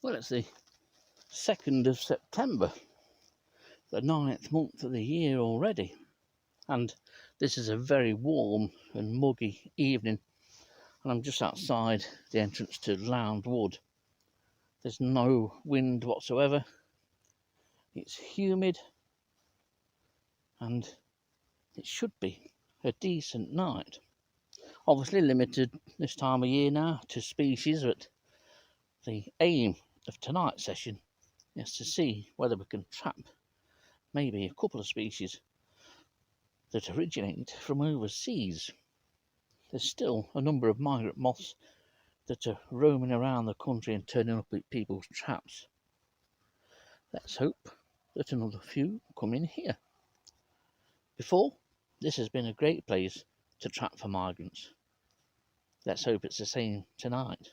Well, it's the 2nd of September, the 9th month of the year already, and this is a very warm and muggy evening, and I'm just outside the entrance to Lound Wood. There's no wind whatsoever, it's humid, and it should be a decent night. Obviously limited this time of year now to species, but the aim of tonight's session is to see whether we can trap maybe a couple of species that originate from overseas. There's still a number of migrant moths that are roaming around the country and turning up at people's traps. Let's hope that another few come in here. Before, this has been a great place to trap for migrants. Let's hope it's the same tonight.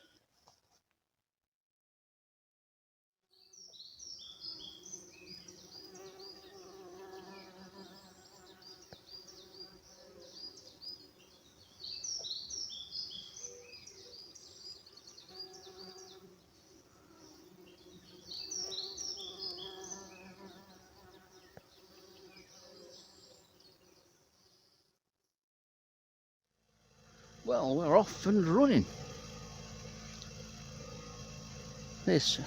Well, we're off and running. This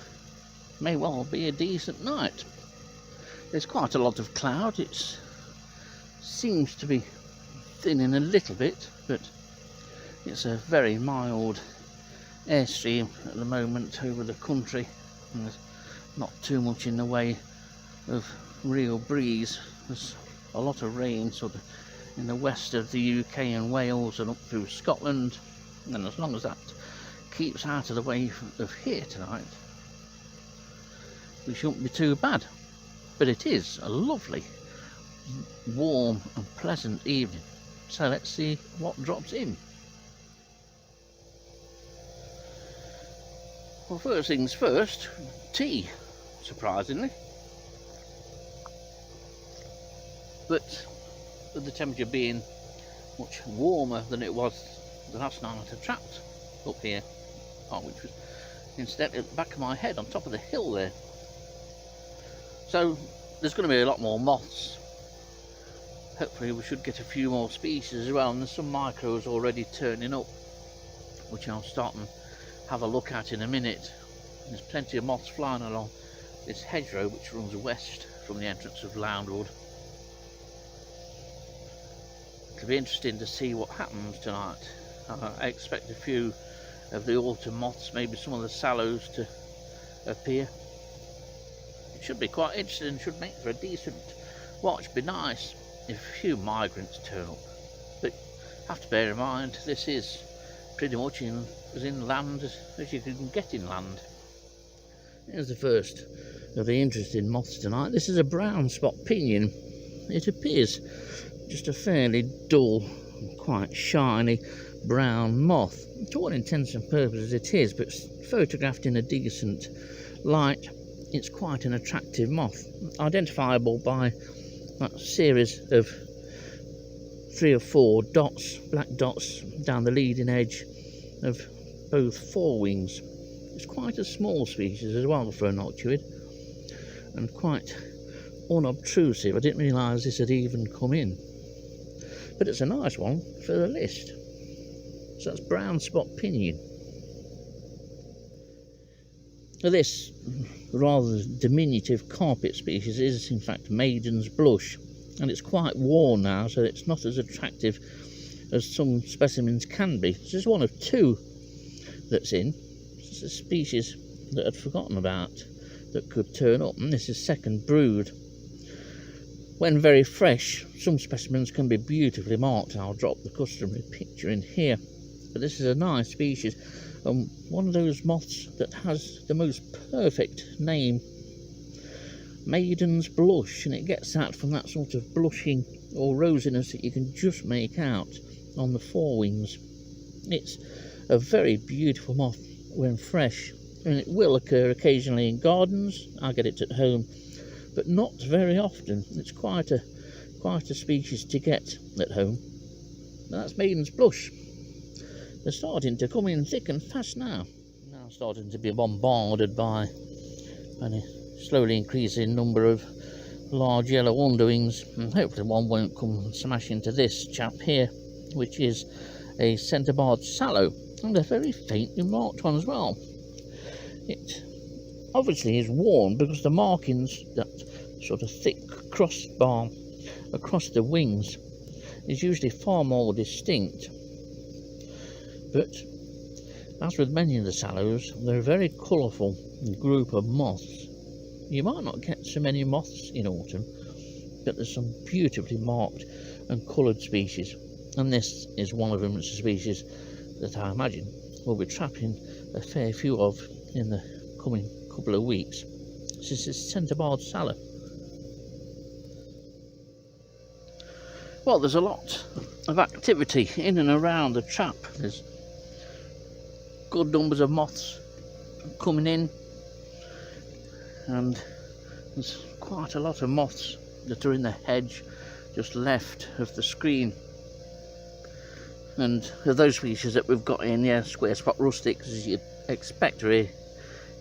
may well be a decent night. There's quite a lot of cloud. It seems to be thinning a little bit, but it's a very mild airstream at the moment over the country, and there's not too much in the way of real breeze. There's a lot of rain sort of in the west of the UK and Wales and up through Scotland, and as long as that keeps out of the way of here tonight, we shouldn't be too bad. But it is a lovely, warm and pleasant evening, so let's see what drops in. Well, first things first, tea, surprisingly. But with the temperature being much warmer than it was the last night I trapped up here, which was instead at the back of my head on top of the hill there. So there's going to be a lot more moths. Hopefully we should get a few more species as well, and there's some micros already turning up, which I'll start and have a look at in a minute. There's plenty of moths flying along this hedgerow which runs west from the entrance of Lound Wood. It'll be interesting to see what happens tonight. I expect a few of the autumn moths, maybe some of the sallows, to appear. It should be quite interesting, should make for a decent watch. Be nice if a few migrants turn up, but have to bear in mind this is pretty much as inland as you can get inland. Here's the first of the interesting moths tonight. This is a brown spot pinion. It appears just a fairly dull, quite shiny brown moth. To all intents and purposes it is, but photographed in a decent light, it's quite an attractive moth, identifiable by that series of 3 or 4 dots, black dots down the leading edge of both forewings. It's quite a small species as well for a noctuid, and quite unobtrusive. I didn't realise this had even come in, but it's a nice one for the list. So that's brown spot pinion. Now this rather diminutive carpet species is in fact maiden's blush, and it's quite worn now, so it's not as attractive as some specimens can be. This is one of 2 that's in. It's a species that I'd forgotten about that could turn up, and this is second brood. When very fresh, some specimens can be beautifully marked. I'll drop the customary picture in here, but this is a nice species, and one of those moths that has the most perfect name, maiden's blush, and it gets that from that sort of blushing or rosiness that you can just make out on the forewings. It's a very beautiful moth when fresh, and it will occur occasionally in gardens. I get it at home, but not very often. It's quite a species to get at home. That's maiden's blush. They're starting to come in thick and fast now. Now now starting to be bombarded by a slowly increasing number of large yellow underwings, and hopefully one won't come smash into this chap here, which is a centre-barred sallow, and a very faintly marked one as well. It obviously is worn because the markings, that sort of thick crossbar across the wings, is usually far more distinct. But as with many of the sallows, they're a very colourful group of moths. You might not get so many moths in autumn, but there's some beautifully marked and coloured species, and this is one of them. It's a species that I imagine we'll be trapping a fair few of in the coming couple of weeks. This is centre-barred sallow. Well, there's a lot of activity in and around the trap. There's good numbers of moths coming in, and there's quite a lot of moths that are in the hedge just left of the screen. And of those species that we've got in, yeah, square spot rustics, as you'd expect, are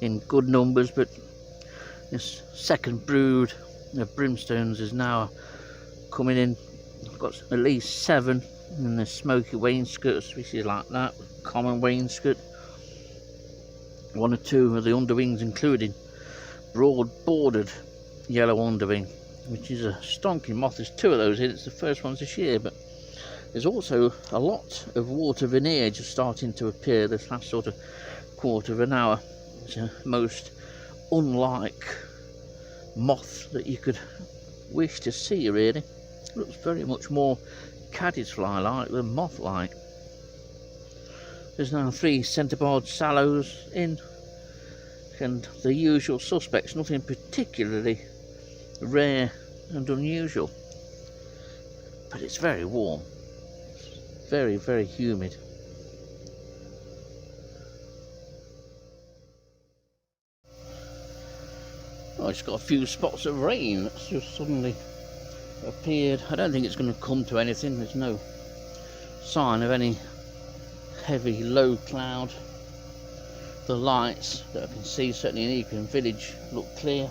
in good numbers, but this second brood of brimstones is now coming in. I've got at least 7 in the smoky wainscot species like that, common wainscot, 1 or 2 of the underwings, including broad bordered yellow underwing, which is a stonking moth. There's 2 of those in. It's the first ones this year, but there's also a lot of water veneer just starting to appear this last sort of quarter of an hour. It's a most unlike moth that you could wish to see, really. It looks very much more caddisfly like than moth like. There's now 3 centre-barred sallows in, and the usual suspects, nothing particularly rare and unusual, but it's very warm, very, very humid. Oh, it's got a few spots of rain that's just suddenly appeared. I don't think it's going to come to anything. There's no sign of any heavy low cloud. The lights that I can see, certainly in Eakin Village, look clear,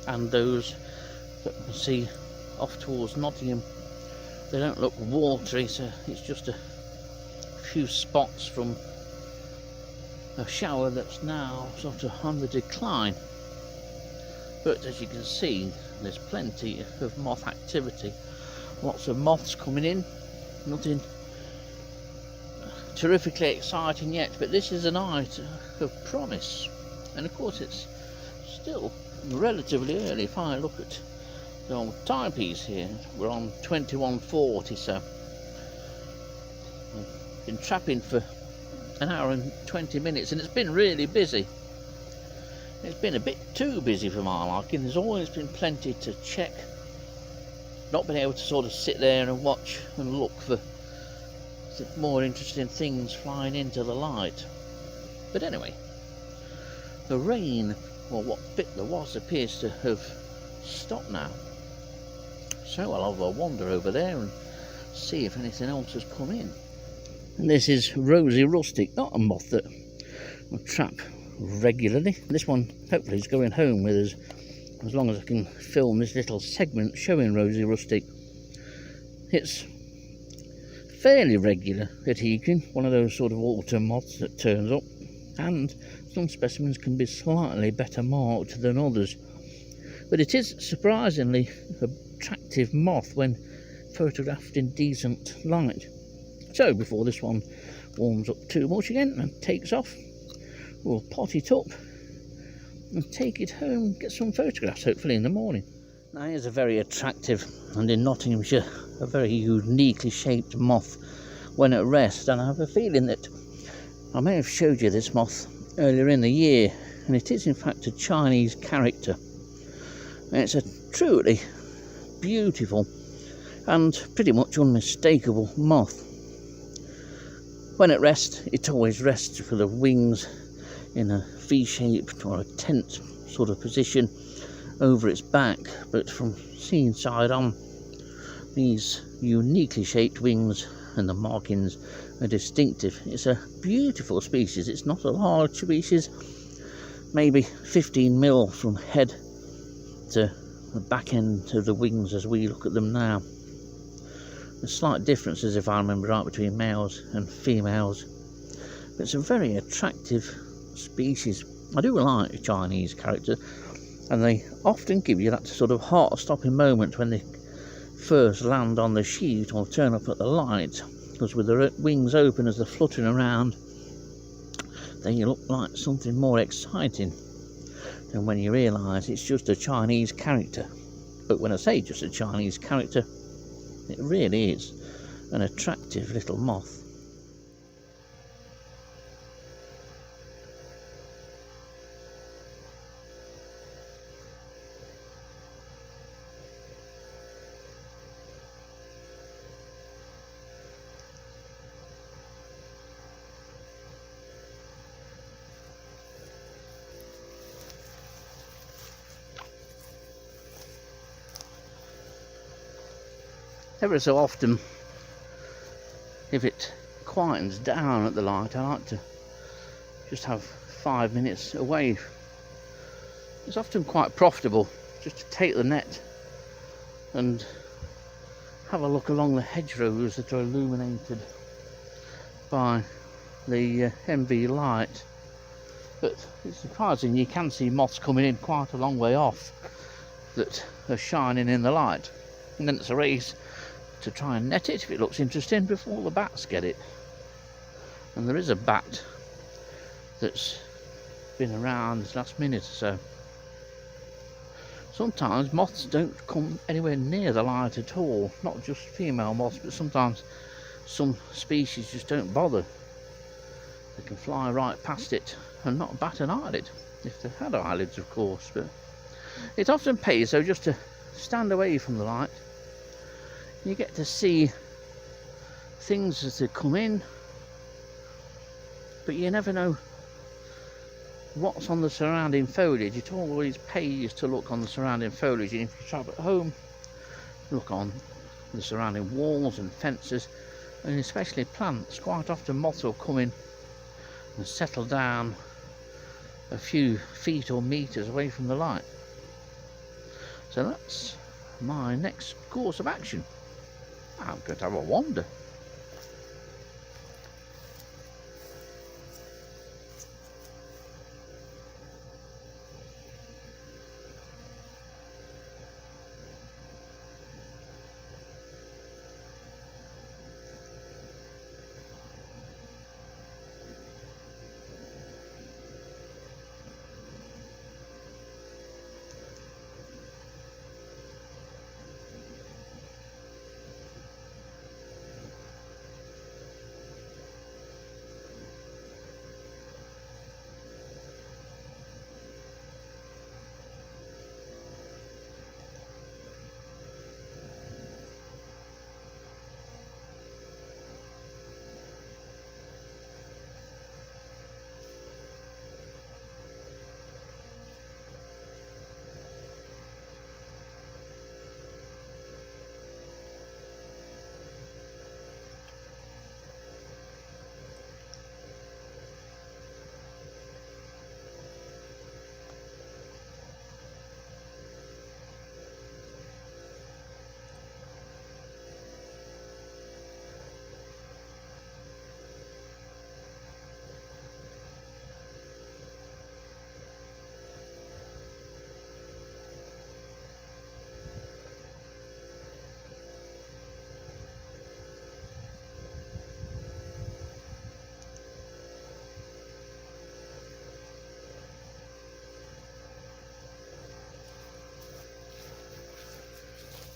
and those that I can see off towards Nottingham, they don't look watery, so it's just a few spots from a shower that's now sort of on the decline. But as you can see, there's plenty of moth activity, lots of moths coming in, nothing terrifically exciting yet, but this is a night of promise. And of course it's still relatively early. If I look at the old timepiece here, we're on 21:40, so I've been trapping for an hour and 20 minutes, and it's been really busy. It's been a bit too busy for my liking. There's always been plenty to check. Not been able to sort of sit there and watch and look for more interesting things flying into the light. But anyway, the rain, or what bit there was, appears to have stopped now. So I'll have a wander over there and see if anything else has come in. And this is Rosy Rustic, not a moth that I trap regularly. This one hopefully is going home with us as long as I can film this little segment showing Rosy Rustic. It's fairly regular at Eakin, one of those sort of autumn moths that turns up, and some specimens can be slightly better marked than others, but it is surprisingly attractive moth when photographed in decent light. So before this one warms up too much again and takes off, we'll pot it up and take it home, get some photographs hopefully in the morning. Now here's a very attractive, and in Nottinghamshire a very uniquely shaped moth when at rest, and I have a feeling that I may have showed you this moth earlier in the year, and it is in fact a Chinese character. And it's a truly beautiful and pretty much unmistakable moth. When at rest, it always rests with the wings in a V-shaped or a tent sort of position over its back, but from seeing side on, these uniquely shaped wings and the markings a distinctive. It's a beautiful species. It's not a large species, maybe 15 mil from head to the back end of the wings as we look at them now. There's slight differences, if I remember right, between males and females, but it's a very attractive species. I do like the Chinese character, and they often give you that sort of heart-stopping moment when they first land on the sheet or turn up at the light, because with their wings open as they're fluttering around, they look like something more exciting than when you realise it's just a Chinese character. But when I say just a Chinese character, it really is an attractive little moth. Ever so often, if it quietens down at the light, I like to just have 5 minutes away. It's often quite profitable just to take the net and have a look along the hedgerows that are illuminated by the MV light. But it's surprising, you can see moths coming in quite a long way off that are shining in the light, and then it's a race to try and net it if it looks interesting before the bats get it. And there is a bat that's been around this last minute or so. Sometimes moths don't come anywhere near the light at all, not just female moths, but sometimes some species just don't bother. They can fly right past it and not bat an eyelid, if they had eyelids of course. But it often pays though just to stand away from the light. You get to see things as they come in, but you never know what's on the surrounding foliage. It always pays to look on the surrounding foliage, and if you travel at home, look on the surrounding walls and fences, and especially plants. Quite often moths will come in and settle down a few feet or meters away from the light. So that's my next course of action. I'm going to have a wander.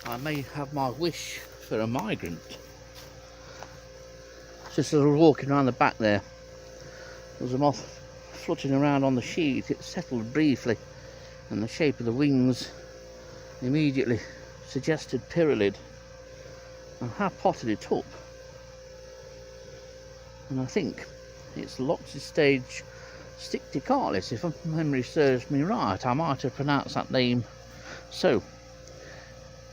I may have my wish for a migrant. Just as I was walking around the back there was a moth fluttering around on the sheet. It settled briefly, and the shape of the wings immediately suggested pyralid. I have potted it up, and I think it's Loxostege sticticalis, if memory serves me right. I might have pronounced that name so.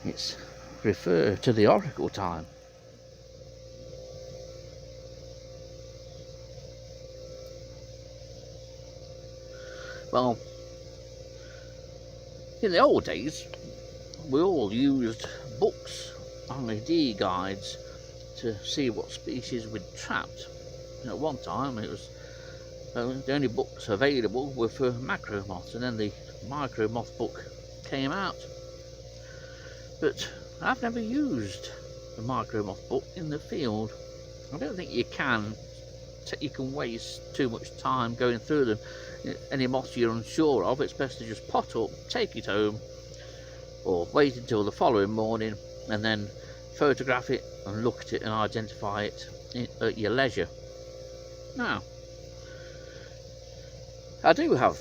It's referred to the oracle time. Well, in the old days, we all used books, ID guides, to see what species we'd trapped. At one time, it was the only books available were for macro moths, and then the micro moth book came out. But I've never used the micro moth book in the field. I don't think you can waste too much time going through them. Any moths you're unsure of, it's best to just pot up, take it home, or wait until the following morning and then photograph it and look at it and identify it at your leisure. Now, I do have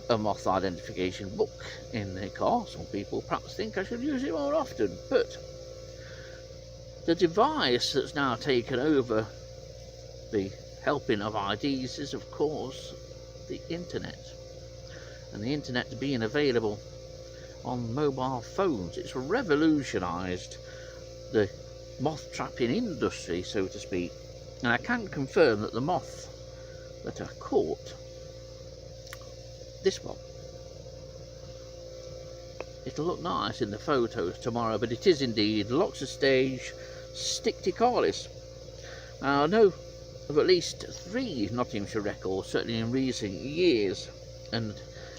a moth identification book in the car. Some people perhaps think I should use it more often, but the device that's now taken over the helping of IDs is, of course, the internet. And the internet being available on mobile phones, it's revolutionised the moth trapping industry, so to speak. And I can confirm that the moth that I caught, this one, it'll look nice in the photos tomorrow, but it is indeed Loxostege sticticalis. Now, I know of at least 3 Nottinghamshire records, certainly in recent years, and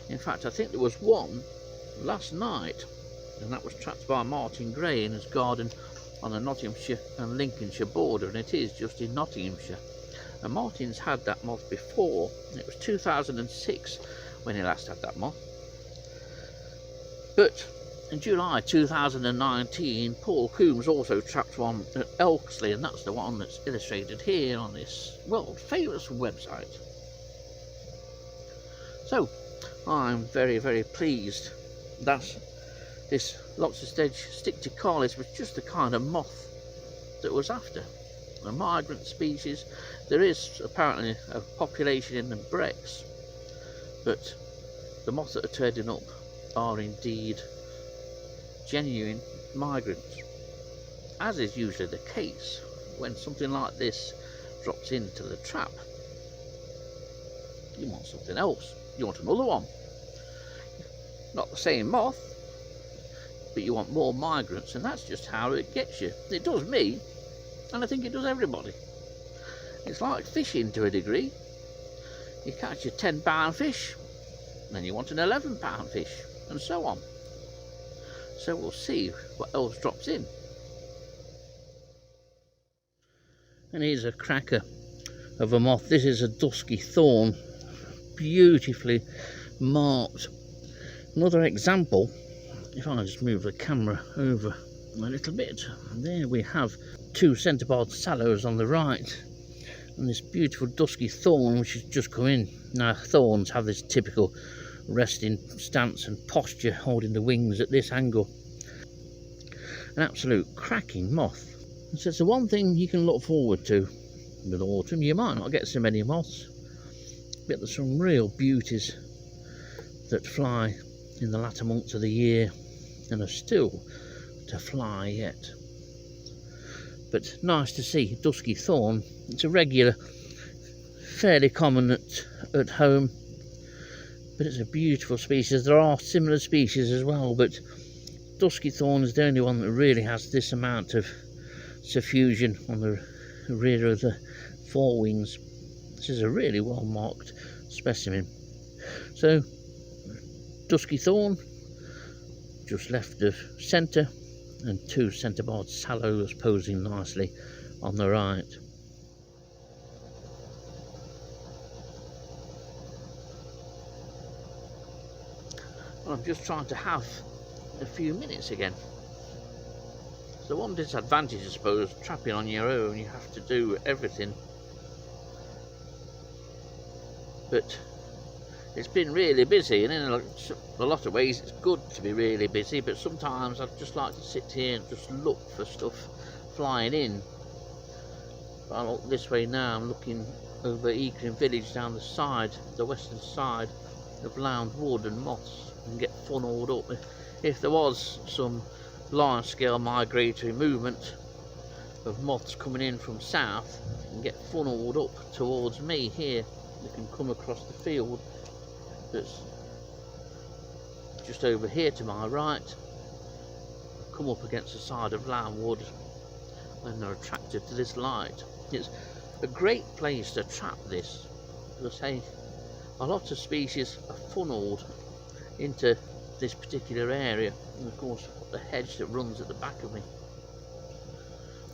in fact I think there was one last night, and that was trapped by Martin Gray in his garden on the Nottinghamshire and Lincolnshire border, and it is just in Nottinghamshire. And Martin's had that moth before. It was 2006 when he last had that moth. But in July 2019, Paul Coombs also trapped one at Elksley, and that's the one that's illustrated here on this world famous website. So I'm very, very pleased that this Loxostege sticticalis was just the kind of moth that was after. A migrant species. There is apparently a population in the Brecks, but the moths that are turning up are indeed genuine migrants, as is usually the case when something like this drops into the trap. You want something else, you want another one, not the same moth, but you want more migrants, and that's just how it gets you. It does me, and I think it does everybody. It's like fishing to a degree. You catch a 10-pound fish, then you want an 11-pound fish, and so on. So we'll see what else drops in. And here's a cracker of a moth. This is a Dusky Thorn, beautifully marked. Another example, if I just move the camera over a little bit, there we have 2 centre-barred sallows on the right, and this beautiful Dusky Thorn which has just come in. Now, thorns have this typical resting stance and posture, holding the wings at this angle. An absolute cracking moth. And so it's the one thing you can look forward to with autumn. You might not get so many moths, but there's some real beauties that fly in the latter months of the year and are still to fly yet. But nice to see Dusky Thorn. It's a regular, fairly common at home, but it's a beautiful species. There are similar species as well, but Dusky Thorn is the only one that really has this amount of suffusion on the rear of the forewings. This is a really well marked specimen. So Dusky Thorn just left of centre, and 2 centre-barred sallows posing nicely on the right. Well, I'm just trying to have a few minutes again. So one disadvantage, I suppose, trapping on your own, you have to do everything. But it's been really busy, and in a lot of ways it's good to be really busy, but sometimes I'd just like to sit here and just look for stuff flying in. If I look this way now, I'm looking over Eakring village down the side, the western side of Lound Wood, and moths can get funneled up. If there was some large scale migratory movement of moths coming in from south, and get funneled up towards me here, they can come across the field that's just over here to my right, come up against the side of Lound wood, and they're attracted to this light. It's a great place to trap this. As I say, a lot of species are funneled into this particular area, and of course the hedge that runs at the back of me.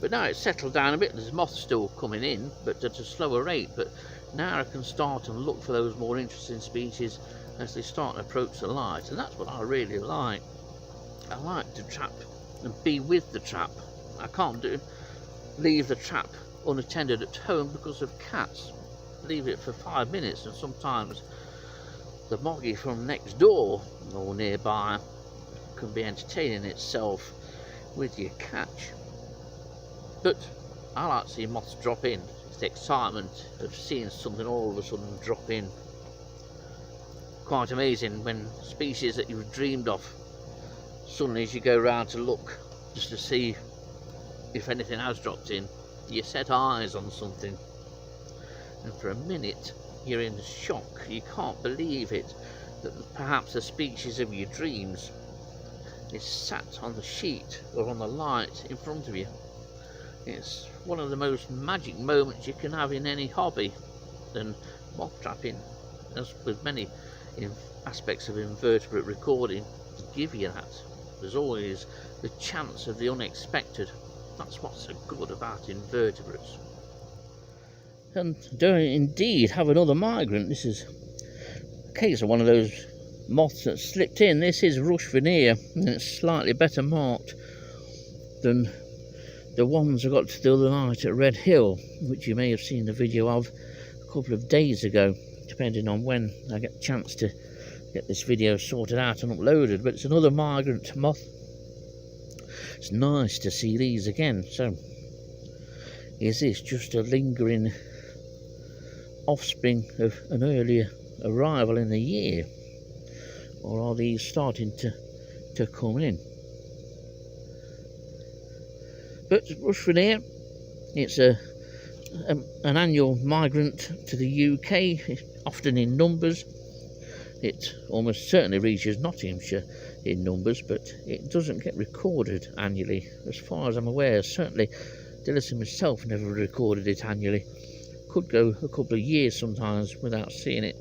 But now it's settled down a bit. There's moths still coming in, but at a slower rate. But now I can start and look for those more interesting species as they start to approach the light, and that's what I really like. I like to trap and be with the trap. I can't leave the trap unattended at home because of cats. Leave it for 5 minutes, and sometimes the moggy from next door or nearby can be entertaining itself with your catch. But I like to see moths drop in. It's the excitement of seeing something all of a sudden drop in. Quite amazing when species that you've dreamed of, suddenly as you go round to look just to see if anything has dropped in, you set eyes on something, and for a minute you're in shock. You can't believe it, that perhaps the species of your dreams is sat on the sheet or on the light in front of you. It's one of the most magic moments you can have in any hobby, and moth trapping, as with many aspects of invertebrate recording, give you that. There's always the chance of the unexpected. That's what's so good about invertebrates. And do indeed have another migrant. This is a case of one of those moths that slipped in. This is rush veneer, and it's slightly better marked than the ones I got the other night at Red Hill, which you may have seen the video of a couple of days ago, depending on when I get a chance to get this video sorted out and uploaded. But it's another migrant moth. It's nice to see these again. So, is this just a lingering offspring of an earlier arrival in the year, or are these starting to come in? But rush veneer, it's an annual migrant to the UK, often in numbers. It almost certainly reaches Nottinghamshire in numbers, but it doesn't get recorded annually, as far as I'm aware. Certainly Dillison himself never recorded it annually. Could go a couple of years sometimes without seeing it.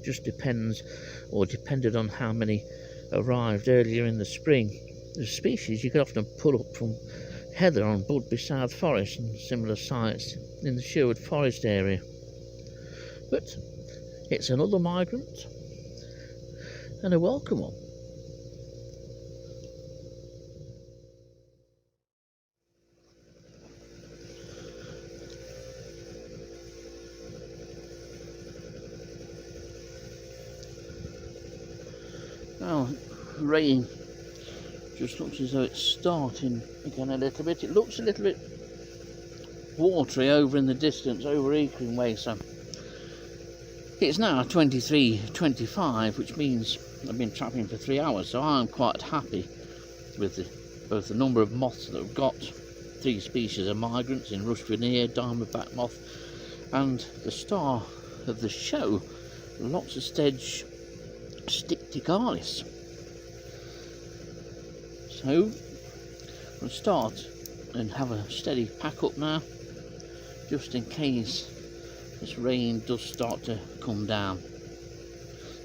Just depends, or depended on how many arrived earlier in the spring. The species you could often pull up from heather on Budby South Forest and similar sites in the Sherwood Forest area. But it's another migrant, and a welcome one. Now, rain just looks as though it's starting again a little bit. It looks a little bit watery over in the distance, over Eakring Way, so it's now 23:25, which means I've been trapping for 3 hours, so I'm quite happy with both the number of moths that I've got, 3 species of migrants in rush veneer, diamondback moth, and the star of the show, Loxostege sticticalis. So I'm going to start and have a steady pack up now, just in case this rain does start to come down.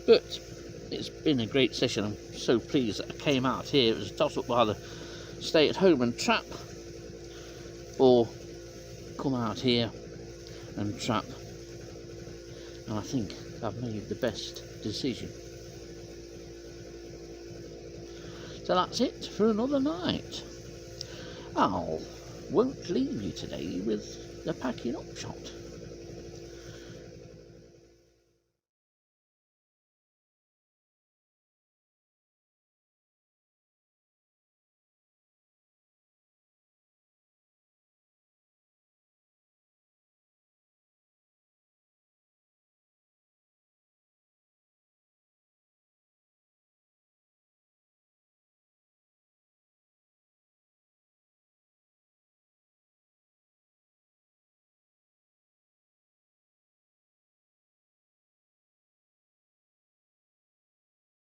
But it's been a great session. I'm so pleased that I came out here. It was a toss up, either stay at home and trap, or come out here and trap, and I think I've made the best decision. So that's it for another night. I won't leave you today with the packing up shot.